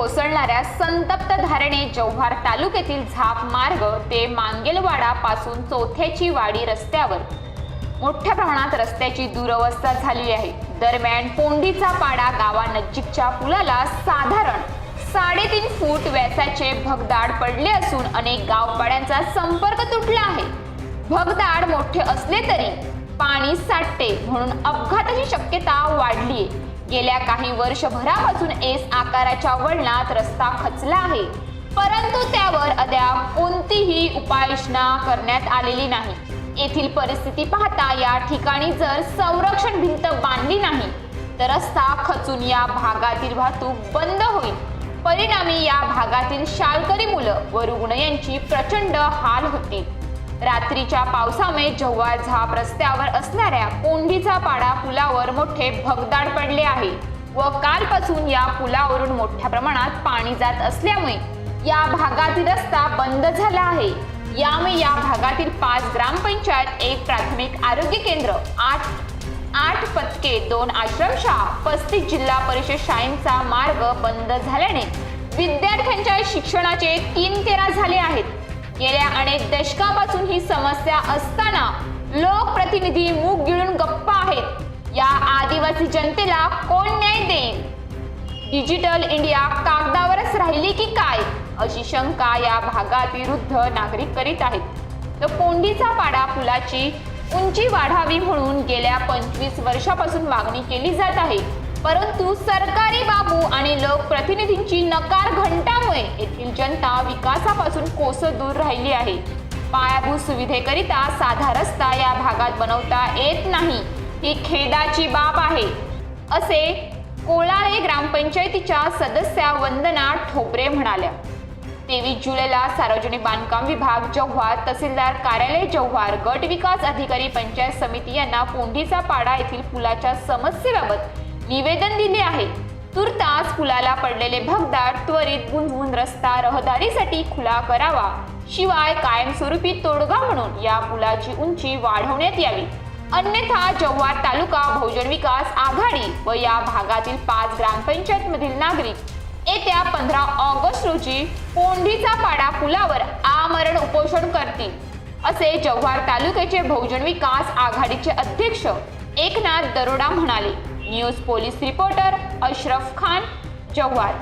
कोसळणाऱ्या संतप्त धारेने जव्हार तालुक्यातील झाप मार्ग ते मांगेलवाडा पासून चौथ्याची वाडी रस्त्यावर मोठ्या प्रमाणात रस्त्याची दुरवस्था झाली आहे। दरम्यान पोंडीचा पाडा गावानजीकच्या पुलाला साधारण 3.5 फूट व्यासाचे भगदाड पडले असून अनेक गावपाड्यांचा संपर्क तुटला आहे। भगदाड मोठे असले तरी पाणी साठते म्हणून अपघाताची शक्यता वाढली आहे। गेल्या काही वर्षभरापासून एस आकाराच्या वळणात रस्ता खचला आहे, परंतु त्यावर अद्याप कोणतीही उपाययोजना करण्यात आलेली नाही। येथील परिस्थिती पाहता या ठिकाणी जर संरक्षण भिंत बांधली नाही तर रस्ता खचून या भागातील वाहतूक बंद होईल। परिणामी या भागातील शाळकरी मुलं व रुग्ण यांची प्रचंड हाल होतील। रात्रीच्या पावसामुळे जव्हार झाप रस्त्यावर असणाऱ्या पोंडीचा पाडा पुलावर मोठे भगदाड पडले आहे व कालपासून या पुलावरून मोठ्या प्रमाणात पाणी जात असल्यामुळे या भागातील रस्ता बंद झाला आहे। यामुळे या भागातील 5 ग्रामपंचायत, 1 प्राथमिक आरोग्य केंद्र, 8 पथके, 2 आश्रमशाळा, 35 जिल्हा परिषद शाळांचा मार्ग बंद झाल्याने विद्यार्थ्यांच्या शिक्षणाचे 3 तेरा झाले आहेत। गेल्या अनेक दशकापासून ही समस्या असताना लोकप्रतिनिधी मूग गिळून गप्प आहेत। या आदिवासी जनतेला कोण न्याय देईल? डिजिटल इंडिया कागदावरच राहिली की काय, अशी शंका या भागातील वृद्ध नागरिक करीत आहेत। तर पोंडीचा पाडा पुलाची उंची वाढावी म्हणून गेल्या 25 वर्षापासून मागणी केली जात आहे, परंतु सरकारी बाबू आणि लोकप्रतिनिधींची नकार घंटामुळे येथील जनता विकासापासून कोसं दूर राहिली आहे। पायाभूत सुविधेकरिता साधा रस्ता या भागात बनवता येत नाही, ही खेदाची बाब आहे, असे कोळाळे ग्रामपंचायतीच्या सदस्या वंदना ठोबरे म्हणाल्या। 23 जुलैला सार्वजनिक बांधकाम विभाग जव्हार, तहसीलदार कार्यालय जव्हार, गट विकास अधिकारी पंचायत समिती यांना पोंडीचा पाडा येथील पुलाच्या समस्येबाबत निवेदन दिले आहे। तुर्तास पुलाला पडलेले भगदाड त्वरित बुंजवून रस्ता रहदारीसाठी खुला करावा, शिवाय कायमस्वरूपी तोडगा म्हणून या पुलाची उंची वाढवण्यात यावी, अन्यथा जव्हार तालुका बहुजन विकास आघाडी व या भागातील 5 ग्रामपंचायत मधील नागरिक येत्या 15 ऑगस्ट रोजी पोंडीचा पाडा पुलावर आमरण उपोषण करतील, असे जव्हार तालुक्याचे बहुजन विकास आघाडीचे अध्यक्ष एकनाथ दरोडा म्हणाले। News police reporter Ashraf Khan, Jawhar.